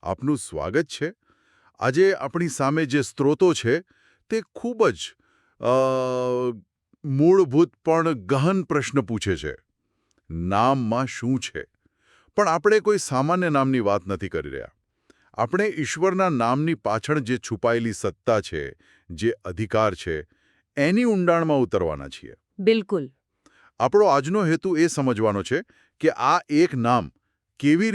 આપનું સ્વાગત છે. આજે આપણી સામે જે સ્ત્રોતો છે તે ખૂબ જ મૂળભૂત પણ ગહન પ્રશ્ન પૂછે છે. નામમાં શું છે? પણ આપણે કોઈ સામાન્ય નામની વાત નથી કરી રહ્યા. આપણે ઈશ્વરના નામની પાછળ જે છુપાયેલી સત્તા છે, જે અધિકાર છે, એની ઊંડાણમાં ઉતરવાના છીએ. બિલકુલ. આપણો આજનો હેતુ એ સમજવાનો છે કે આ એક નામ કેવી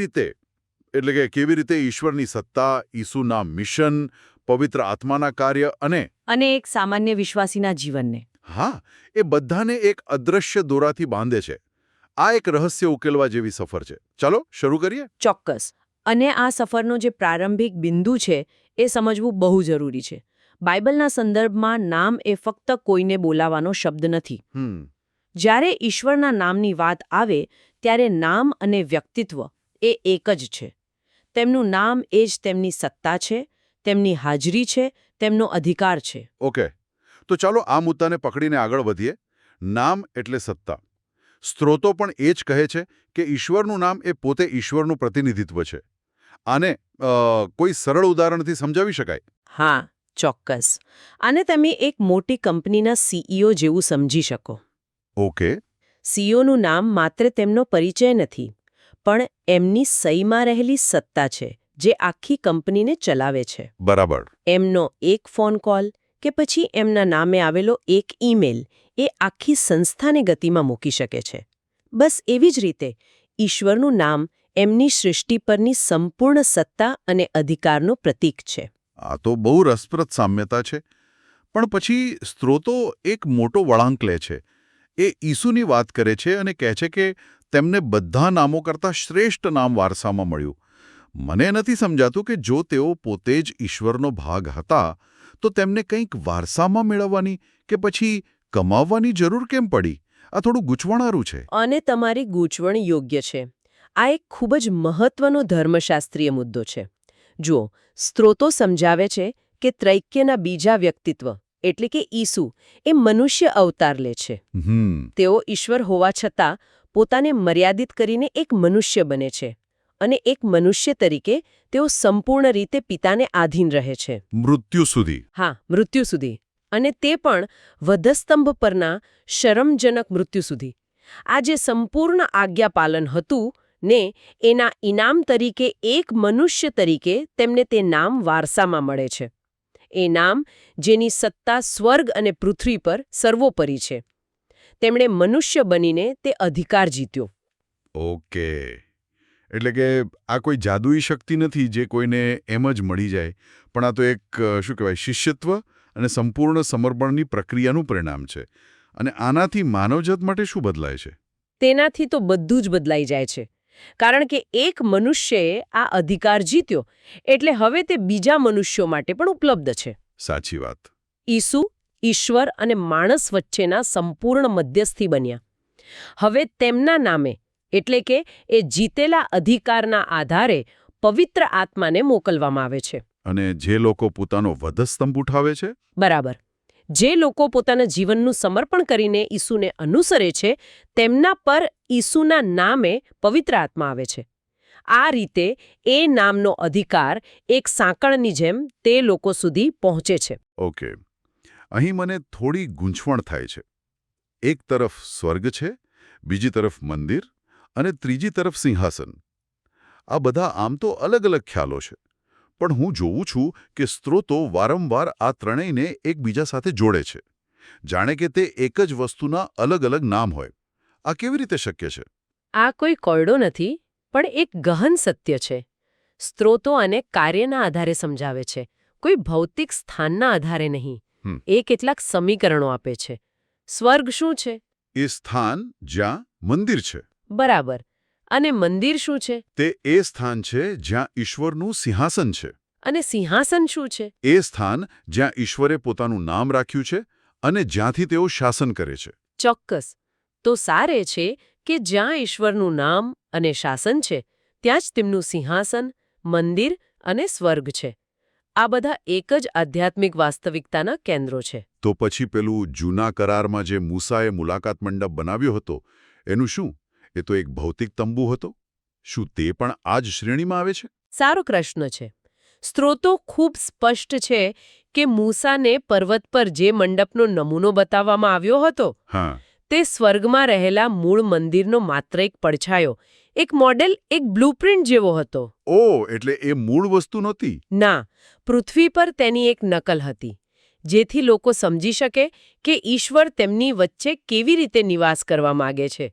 રીતે ઈશ્વરની સત્તા, ઈસુના મિશન, પવિત્ર આત્માના કાર્ય અને એક સામાન્ય વિશ્વાસીના જીવનને એ બધાને એક અદૃશ્ય દોરાથી બાંધે છે. આ એક રહસ્ય ઉકેલવા જેવી સફર છે. ચાલો શરૂ કરીએ. ચોક્કસ. અને આ સફરનો જે પ્રારંભિક બિંદુ છે એ સમજવું બહુ જરૂરી છે. બાઇબલના સંદર્ભમાં નામ એ ફક્ત કોઈને બોલાવવાનો શબ્દ નથી. જ્યારે ઈશ્વરના નામની વાત આવે ત્યારે નામ અને વ્યક્તિત્વ એ એક જ છે. તેમનું નામ એ જ તેમની સત્તા છે, તેમની હાજરી છે, તેમનો અધિકાર છે. ઓકે, તો ચાલો આ મુદ્દાને પકડીને આગળ વધીએ. નામ એટલે સત્તા. સ્ત્રોતો પણ એ જ કહે છે કે ઈશ્વરનું નામ એ પોતે ઈશ્વરનું પ્રતિનિધિત્વ છે. આને કોઈ સરળ ઉદાહરણથી સમજાવી શકાય? હા, ચોક્કસ. આને તમે એક મોટી કંપનીના સીઈઓ જેવું સમજી શકો. ઓકે. સીઈઓનું નામ માત્ર તેમનો પરિચય નથી, પણ એમની સહીમાં રહેલી સત્તા છે જે આખી કંપનીને ચલાવે છે. બરાબર. એમનો એક ફોન કોલ કે પછી એમના નામે આવેલો એક ઈમેલ એ આખી સંસ્થાને ગતિમાં મૂકી શકે છે. બસ એવી જ રીતે ઈશ્વરનું નામ એમની સૃષ્ટિ પરની સંપૂર્ણ સત્તા અને અધિકારનું પ્રતીક છે. આ તો બહુ રસપ્રદ સામ્યતા છે. પણ પછી સ્ત્રોતો એક મોટો વળાંક લે છે. એ ઈસુની વાત કરે છે અને કહે છે કે તેમને બધા નામો કરતાં શ્રેષ્ઠ નામ વારસામાં મળ્યું. મને નથી સમજાતું કે જો તેઓ પોતે જ ઈશ્વરનો ભાગ હતા તો તેમને કંઈક વારસામાં મેળવવાની કે પછી કમાવવાની જરૂર કેમ પડી? આ થોડું ગૂંચવણારું છે. અને તમારી ગૂંચવણ યોગ્ય છે. આ એક ખૂબ જ મહત્વનો ધર્મશાસ્ત્રીય મુદ્દો છે. જુઓ, સ્ત્રોતો સમજાવે છે કે ત્રૈક્યના બીજા વ્યક્તિત્વ એટલે કે ઈસુ એ મનુષ્ય અવતાર લે છે. તેઓ ઈશ્વર હોવા છતાં પોતાને મર્યાદિત કરીને એક મનુષ્ય બને છે. અને એક મનુષ્ય તરીકે તેઓ સંપૂર્ણ રીતે પિતાને આધીન રહે છે. મૃત્યુ સુધી. હા, મૃત્યુ સુધી. અને તે પણ વધસ્તંભ પરના શરમજનક મૃત્યુ સુધી. આ જે સંપૂર્ણ આજ્ઞાપાલન હતું ને એના ઇનામ તરીકે એક મનુષ્ય તરીકે તેમને તે નામ વારસામાં મળે છે. એ નામ જેની સત્તા સ્વર્ગ અને પૃથ્વી પર સર્વોપરી છે. તેમણે મનુષ્ય બનીને તે અધિકાર જીત્યો. ઓકે. એટલે કે આ કોઈ જાદુઈ શક્તિ નથી જે કોઈને એમ જ મળી જાય, પણ આ તો એક શિષ્યત્વ અને સંપૂર્ણ સમર્પણની પ્રક્રિયાનું પરિણામ છે. અને આનાથી માનવજાત માટે શું બદલાય છે? તેનાથી તો બધું જ બદલાઈ જાય છે. કારણ કે એક મનુષ્યએ આ અધિકાર જીત્યો એટલે હવે તે બીજા મનુષ્યો માટે પણ ઉપલબ્ધ છે. સાચી વાત. ઈસુ ઈશ્વર અને માણસ વચ્ચેના સંપૂર્ણ મધ્યસ્થી બન્યા. હવે તેમના નામે એટલે કે એ જીતેલા અધિકારના આધારે પવિત્ર આત્માને મોકલવામાં આવે છે. અને જે લોકો પોતાનો વધસ્તંભ ઉઠાવે છે? બરાબર. જે લોકો પોતાના જીવનનું સમર્પણ કરીને ઈસુને અનુસરે છે તેમના પર ઈસુના નામે પવિત્ર આત્મા આવે છે. આ રીતે એ નામનો અધિકાર એક સાંકળની જેમ તે લોકો સુધી પહોંચે છે. ઓકે. અહીં મને થોડી ગૂંચવણ થાય છે. એક તરફ સ્વર્ગ છે, બીજી તરફ મંદિર અને ત્રીજી તરફ સિંહાસન. આ બધા આમ તો અલગ અલગ ખ્યાલો છે. પણ હું જોઉં છું કે સ્ત્રોતો વારંવાર આ ત્રણેયને એકબીજા સાથે જોડે છે. જાણે કે તે એક જ વસ્તુના અલગ અલગ નામ હોય. આ કેવી રીતે શક્ય છે? આ કોઈ કોયડો નથી, પણ એક ગહન સત્ય છે. સ્ત્રોતો આને કાર્યના આધારે સમજાવે છે, કોઈ ભૌતિક સ્થાનના આધારે નહીં. એ કેટલાક સમીકરણો આપે છે. સ્વર્ગ શું છે? એ સ્થાન જ્યાં મંદિર છે. બરાબર. અને મંદિર શું છે? તે એ સ્થાન છે જ્યાં ઈશ્વરનું સિંહાસન છે. અને સિંહાસન શું છે? એ સ્થાન જ્યાં ઈશ્વરે પોતાનું નામ રાખ્યું છે અને જ્યાંથી તેઓ શાસન કરે છે. ચોક્કસ. તો સાર એ છે કે જ્યાં ઈશ્વરનું નામ અને શાસન છે ત્યાં જ તેમનું સિંહાસન, મંદિર અને સ્વર્ગ છે. આ બધા એક જ આધ્યાત્મિક વાસ્તવિકતાના કેન્દ્રો છે. તો પછી પેલું જૂના કરારમાં જે મૂસાએ મુલાકાત મંડપ બનાવ્યો હતો એનું શું? એ તો એક ભૌતિક તંબુ હતો. શું તે પણ આ જ શ્રેણીમાં આવે છે? સારો પ્રશ્ન છે. સ્ત્રોતો ખૂબ સ્પષ્ટ છે કે મૂસાને પર્વત પર જે મંડપનો નમૂનો બતાવવામાં આવ્યો હતો હા, તે સ્વર્ગમાં રહેલા મૂળ મંદિરનો માત્ર એક પડછાયો, એક મોડેલ, એક બ્લુપ્રિન્ટ જેવો હતો. ઓ એટલે એ મૂળ વસ્તુ નહોતી. ના, પૃથ્વી પર તેની એક નકલ હતી, જેથી લોકો સમજી શકે કે ઈશ્વર તેમની વચ્ચે કેવી રીતે નિવાસ કરવા માગે છે.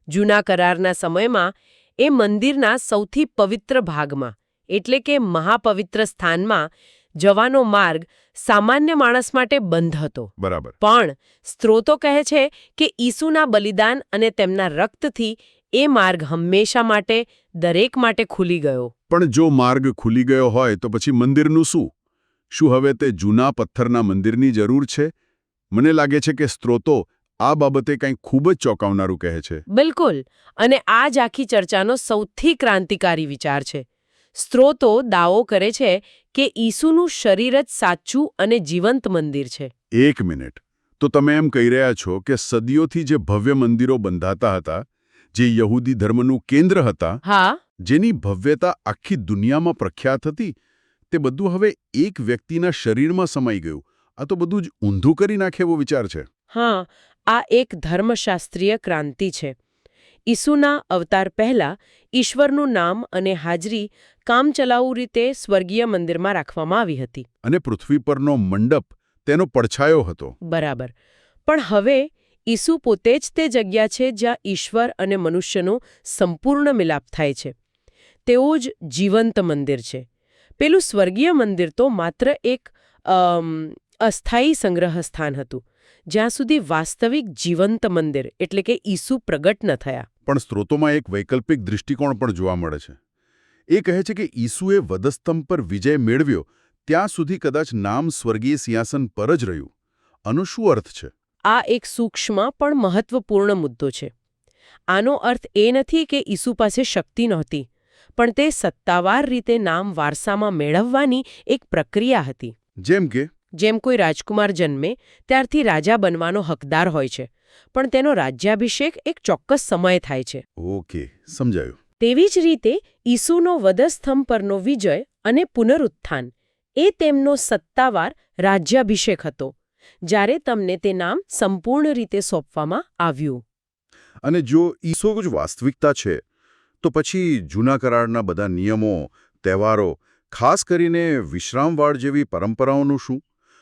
જૂના કરારના સમયમાં એ મંદિરના સૌથી પવિત્ર ભાગમાં, એટલે કે મહાપવિત્ર સ્થાનમાં જવાનો માર્ગ સામાન્ય માણસ માટે બંધ હતો. બરાબર. પણ સ્ત્રોતો કહે છે કે ઈસુના બલિદાન અને તેમના રક્તથી એ માર્ગ હંમેશા માટે, દરેક માટે ખુલી ગયો. પણ જો માર્ગ ખુલી ગયો હોય તો પછી મંદિરનું શું? શું હવે તે જૂના પથ્થરના મંદિરની જરૂર છે? મને લાગે છે કે સ્ત્રોતો આ બાબતે કંઈક ખૂબ જ ચોંકાવનારું કહે છે. બિલકુલ. અને આ જ આખી ચર્ચાનો સૌથી ક્રાંતિકારી વિચાર છે. સ્ત્રોતો દાવો કરે છે કે ઈસુનું શરીર જ સાચું અને જીવંત મંદિર છે. એક મિનિટ. તો તમે એમ કહી રહ્યા છો કે સદીઓથી જે ભવ્ય મંદિરો બંધાતા હતા, જે યહૂદી ધર્મનું કેન્દ્ર હતા, હા, જેની ભવ્યતા આખી દુનિયામાં પ્રખ્યાત હતી, તે બધું હવે એક વ્યક્તિના શરીરમાં સમાઈ ગયું. આ તો બધું જ ઊંધું કરી નાખે એવો વિચાર છે. હા, આ એક ધર્મશાસ્ત્રીય ક્રાંતિ છે. ઈસુના અવતાર પહેલા ઈશ્વરનું નામ અને હાજરી કામચલાઉ રીતે સ્વર્ગીય મંદિરમાં રાખવામાં આવી હતી. અને પૃથ્વી પરનો મંડપ તેનો પડછાયો હતો. બરાબર. પણ હવે ઈસુ પોતે જ તે જગ્યા છે જ્યાં ઈશ્વર અને મનુષ્યનો સંપૂર્ણ મિલાપ થાય છે. તેઓ જ જીવંત મંદિર છે. પેલું સ્વર્ગીય મંદિર તો માત્ર એક અસ્થાયી સંગ્રહ સ્થાન હતું, જ્યાં સુધી વાસ્તવિક જીવંત મંદિર એટલે કે ઈસુ પ્રગટ ન થયા. પણ સ્ત્રોતોમાં એક વૈકલ્પિક દૃષ્ટિકોણ પણ જોવા મળે છે. એ કહે છે કે ઈસુએ વધસ્તંભ પર વિજય મેળવ્યો ત્યાં સુધી કદાચ નામ સ્વર્ગીય સિંહાસન પર જ રહ્યું. આનો શું અર્થ છે? આ એક સૂક્ષ્મ પણ મહત્વપૂર્ણ મુદ્દો છે. આનો અર્થ એ નથી કે ઈસુ પાસે શક્તિ નહોતી, પણ તે સત્તાવાર રીતે નામ વારસામાં મેળવવાની એક પ્રક્રિયા હતી. જેમ કોઈ રાજકુમાર જન્મે ત્યારથી રાજા બનવાનો હકદાર હોય છે, પણ તેનો રાજ્યાભિષેક એક ચોક્કસ સમયે થાય છે. ઓકે, સમજાયું. તેવી જ રીતે ઈસુનો વધસ્તંભ પરનો વિજય અને પુનરુત્થાન એ તેમનો સત્તાવાર રાજ્યાભિષેક હતો, જ્યારે તમને તે નામ સંપૂર્ણ રીતે સોંપવામાં આવ્યું. અને જો ઈસુ જ વાસ્તવિકતા છે, તો પછી જૂના કરારના બધા નિયમો, તહેવારો, ખાસ કરીને વિશ્રામવાળ જેવી પરંપરાઓનું શું?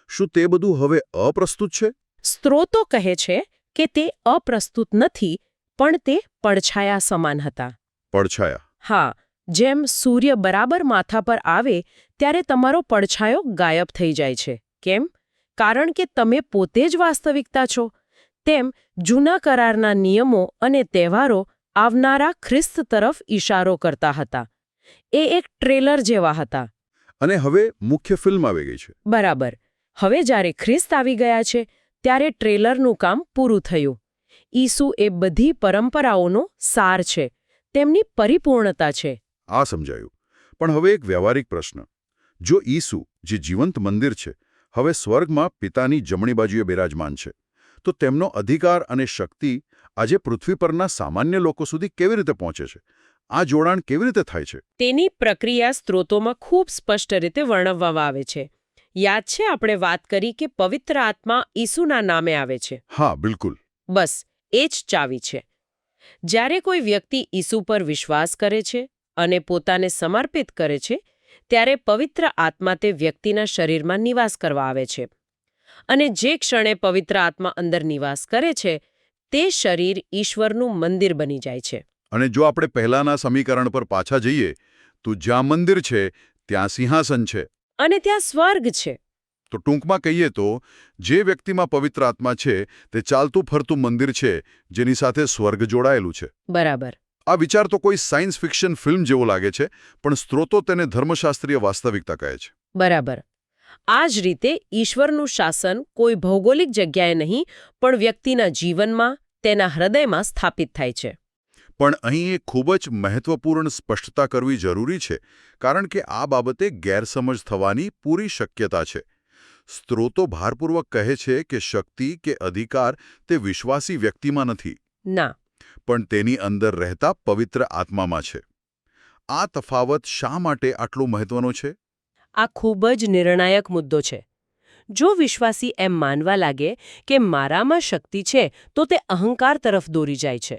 શું તે બધું હવે અપ્રસ્તુત છે? સ્ત્રોતો કહે છે કે તે અપ્રસ્તુત નથી, પણ તે પડછાયા સમાન હતા. પડછાયા? હા, જેમ સૂર્ય બરાબર માથા પર આવે ત્યારે તમારો પડછાયો ગાયબ થઈ જાય છે. કેમ? કારણ કે તમે પોતે જ વાસ્તવિકતા છો. તેમ જૂના કરારના નિયમો અને તહેવારો આવનારા ખ્રિસ્ત તરફ ઇશારો કરતા હતા. એ એક ટ્રેલર જેવા હતા. અને હવે મુખ્ય ફિલ્મ આવી ગઈ છે. બરાબર. હવે જ્યારે ખ્રિસ્ત આવી ગયા છે, ત્યારે ટ્રેલરનું કામ પૂરું થયું. ઈસુ એ બધી પરંપરાઓનો સાર છે, તેમની પરિપૂર્ણતા છે. આ સમજાયું. પણ હવે એક વ્યવહારિક પ્રશ્ન. જો ઈસુ, જે જીવંત મંદિર છે, હવે સ્વર્ગમાં પિતાની જમણી બાજુએ બિરાજમાન છે, તો તેમનો અધિકાર અને શક્તિ આજે પૃથ્વી પરના સામાન્ય લોકો સુધી કેવી રીતે પહોંચે છે? આ જોડાણ કેવી રીતે થાય છે? તેની પ્રક્રિયા સ્ત્રોતોમાં ખૂબ સ્પષ્ટ રીતે વર્ણવવામાં આવે છે. યાદ છે આપણે વાત કરી કે પવિત્ર આત્મા ઈસુના નામે આવે છે. હા, બિલકુલ. બસ એ જ ચાવી છે. જ્યારે કોઈ વ્યક્તિ ઈસુ પર વિશ્વાસ કરે છે અને પોતાને સમર્પિત કરે છે, ત્યારે પવિત્ર આત્મા તે વ્યક્તિના શરીરમાં નિવાસ કરવા આવે છે. અને જે ક્ષણે પવિત્ર આત્મા અંદર નિવાસ કરે છે, તે શરીર ઈશ્વરનું મંદિર બની જાય છે. અને જો આપણે પહેલાના સમીકરણ પર પાછા જઈએ, તો જ્યાં મંદિર છે ત્યાં સિંહાસન છે. અને ત્યાં સ્વર્ગ છે. તો ટૂંકમાં કહીએ તો જે વ્યક્તિમાં પવિત્ર આત્મા છે તે ચાલતું ફરતું મંદિર છે જેની સાથે સ્વર્ગ જોડાયેલું છે. બરાબર. આ વિચાર તો કોઈ સાયન્સ ફિક્શન ફિલ્મ જેવો લાગે છે, પણ સ્ત્રોતો તેને ધર્મશાસ્ત્રીય વાસ્તવિકતા કહે છે. બરાબર. આ જ રીતે ઈશ્વરનું શાસન કોઈ ભૌગોલિક જગ્યાએ નહીં, પણ વ્યક્તિના જીવનમાં, તેના હૃદયમાં સ્થાપિત થાય છે. પણ અહીં એક ખૂબ જ મહત્વપૂર્ણ સ્પષ્ટતા કરવી જરૂરી છે, કારણ કે આ બાબતે ગેરસમજ થવાની પૂરી શક્યતા છે. સ્ત્રોતો ભારપૂર્વક કહે છે કે શક્તિ કે અધિકાર તે વિશ્વાસી વ્યક્તિમાં નથી, ના, પણ તેની અંદર રહેતા પવિત્ર આત્મામાં છે. આ તફાવત શા માટે આટલો મહત્વનો છે? આ ખૂબ જ નિર્ણાયક મુદ્દો છે. જો વિશ્વાસી એમ માનવા લાગે કે મારામાં શક્તિ છે તો તે અહંકાર તરફ દોરી જાય છે.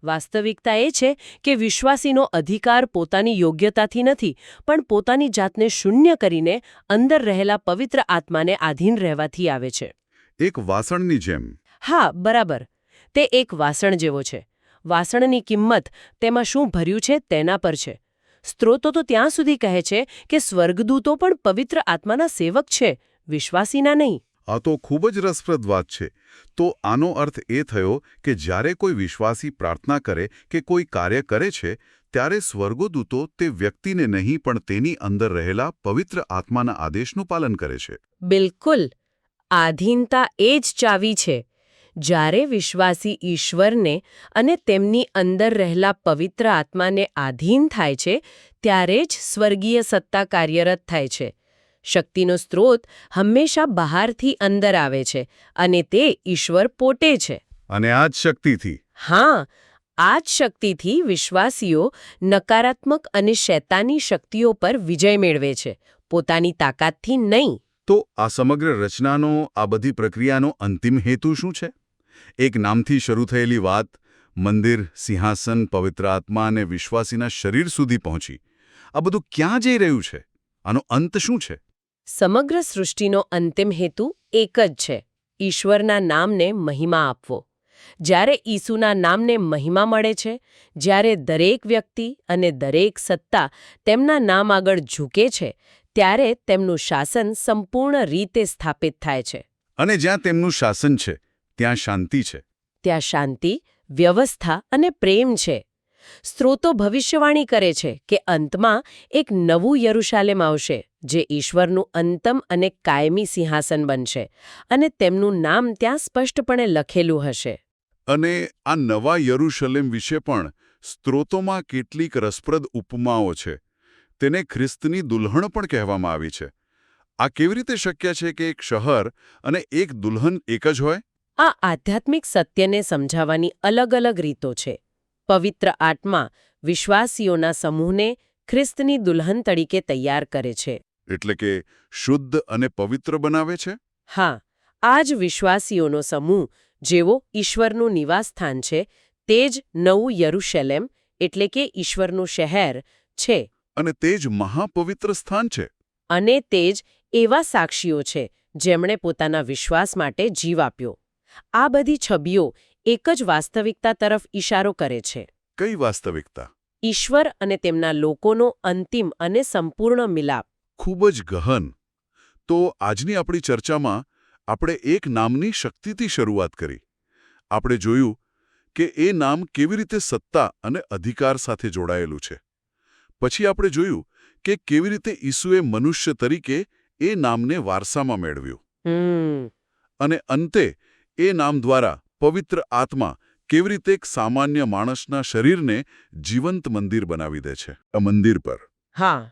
વાસ્તવિકતા એ છે કે વિશ્વાસીનો અધિકાર પોતાની યોગ્યતાથી નથી, પણ પોતાની જાતને શૂન્ય કરીને અંદર રહેલા પવિત્ર આત્માને આધીન રહેવાથી આવે છે. એક વાસણની જેમ. હા, બરાબર. તે એક વાસણ જેવો છે. વાસણની કિંમત તેમાં શું ભર્યું છે તેના પર છે. સ્ત્રોતો તો ત્યાં સુધી કહે છે કે સ્વર્ગદૂતો પણ પવિત્ર આત્માના સેવક છે, વિશ્વાસીના નહીં. આ તો ખૂબ જ રસપ્રદ વાત છે. તો આનો અર્થ એ થયો કે જ્યારે કોઈ વિશ્વાસી પ્રાર્થના કરે કે કોઈ કાર્ય કરે છે, ત્યારે સ્વર્ગદૂતો તે વ્યક્તિને નહીં પણ તેની અંદર રહેલા પવિત્ર આત્માના આદેશનું પાલન કરે છે. બિલકુલ. આધીનતા એ જ ચાવી છે. જ્યારે વિશ્વાસી ઈશ્વરને અને તેમની અંદર રહેલા પવિત્ર આત્માને આધીન થાય છે, ત્યારે જ સ્વર્ગીય સત્તા કાર્યરત થાય છે. શક્તિનો સ્ત્રોત હંમેશા બહારથી અંદર આવે છે, અને તે ઈશ્વર પોતે છે. અને આ જ શક્તિથી. હા, આ જ શક્તિથી વિશ્વાસીઓ નકારાત્મક અને શૈતાની શક્તિઓ પર વિજય મેળવે છે, પોતાની તાકાતથી નહીં. તો આ સમગ્ર રચનાનો, આ બધી પ્રક્રિયાનો અંતિમ હેતુ શું છે? એક નામથી શરૂ થયેલી વાત મંદિર, સિંહાસન, પવિત્ર આત્મા અને વિશ્વાસીના શરીર સુધી પહોંચી. આ બધું ક્યાં જઈ રહ્યું છે? આનો અંત શું છે? સમગ્ર સૃષ્ટિનો અંતિમ હેતુ એક જ છે: ઈશ્વરના નામને મહિમા આપવો. જ્યારે ઈસુના નામને મહિમા મળે છે, જ્યારે દરેક વ્યક્તિ અને દરેક સત્તા તેમના નામ આગળ ઝૂકે છે, ત્યારે તેમનું શાસન સંપૂર્ણ રીતે સ્થાપિત થાય છે. અને જ્યાં તેમનું શાસન છે, ત્યાં શાંતિ છે. ત્યાં શાંતિ, વ્યવસ્થા અને પ્રેમ છે. સ્ત્રોતો ભવિષ્યવાણી કરે છે કે અંતમાં એક નવું યરુશાલેમ આવશે, જે ઈશ્વરનું અંતમ અને કાયમી સિંહાસન બનશે, અને તેમનું નામ ત્યાં સ્પષ્ટપણે લખેલું હશે. અને આ નવા યરુશલેમ વિશે પણ સ્ત્રોતોમાં કેટલીક રસપ્રદ ઉપમાઓ છે. તેને ખ્રિસ્તની દુલ્હન પણ કહેવામાં આવી છે. આ કેવી રીતે શક્ય છે કે એક શહેર અને એક દુલ્હન એક જ હોય? આ આધ્યાત્મિક સત્યને સમજાવવાની અલગ અલગ રીતો છે. પવિત્ર આત્મા વિશ્વાસીઓના સમૂહને ખ્રિસ્તની દુલ્હન તરીકે તૈયાર કરે છે. એટલે કે શુદ્ધ અને પવિત્ર બનાવે છે? હા, આ જ વિશ્વાસીઓનો સમૂહ, જેવો ઈશ્વરનું નિવાસસ્થાન છે, તે જ નવું યરુશલેમ એટલે કે ઈશ્વરનું શહેર છે. અને તે જ મહાપવિત્ર સ્થાન છે. અને તે જ એવા સાક્ષીઓ છે જેમણે પોતાના વિશ્વાસ માટે જીવ આપ્યો. આ બધી છબીઓ એક જ વાસ્તવિકતા તરફ ઇશારો કરે છે. કઈ વાસ્તવિકતા? ઈશ્વર અને તેમના લોકોનો અંતિમ અને સંપૂર્ણ મિલાપ. ખૂબ જ ગહન. તો આજની આપણી ચર્ચામાં આપણે એક નામની શક્તિથી શરૂઆત કરી. આપણે જોયું કે એ નામ કેવી રીતે સત્તા અને અધિકાર સાથે જોડાયેલું છે. પછી આપણે જોયું કે કેવી રીતે ઈસુએ મનુષ્ય તરીકે એ નામને વારસામાં મેળવ્યું. અને અંતે એ નામ દ્વારા પવિત્ર આત્મા કેવી રીતે એક સામાન્ય માણસના શરીરને જીવંત મંદિર બનાવી દે છે. આ મંદિર પર હા,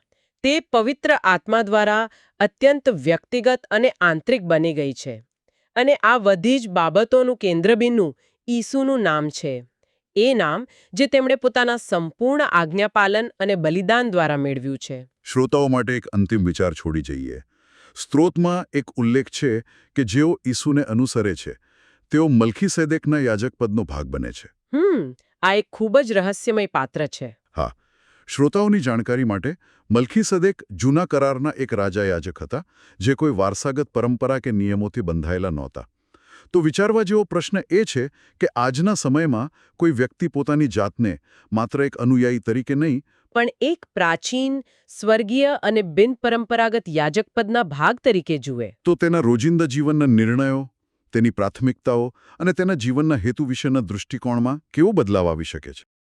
તે પવિત્ર આત્મા દ્વારા અત્યંત વ્યક્તિગત અને આંતરિક બની ગઈ છે. અને આ બધી જ બાબતોનું કેન્દ્રબિંદુ ઈસુનું નામ છે. એ નામ જે તેમણે પોતાના સંપૂર્ણ આજ્ઞાપાલન અને બલિદાન દ્વારા મેળવ્યું છે. શ્રોતાઓ માટે એક અંતિમ વિચાર છોડી જઈએ. સ્ત્રોતમાં એક ઉલ્લેખ છે કે જેઓ ઈસુને અનુસરે છે, તેઓ મલ્ખીસેદેકના યાજકપદનો ભાગ બને છે. આ એક ખૂબ જ રહસ્યમય પાત્ર છે. હા, શ્રોતાઓની જાણકારી માટે, મલ્ખીસેદેક જૂના કરારના એક રાજા યાજક હતા, જે કોઈ વારસાગત પરંપરા કે નિયમોથી બંધાયેલા નહોતા. તો વિચારવા જેવો પ્રશ્ન એ છે કે આજના સમયમાં કોઈ વ્યક્તિ પોતાની જાતને માત્ર એક અનુયાયી તરીકે નહીં, પણ એક પ્રાચીન, સ્વર્ગીય અને બિનપરંપરાગત યાજકપદના ભાગ તરીકે જુએ, તો તેના રોજિંદા જીવનના નિર્ણયો, તેની પ્રાથમિકતાઓ અને તેના જીવનના હેતુ વિશેના દૃષ્ટિકોણમાં કેવો બદલાવ આવી શકે છે?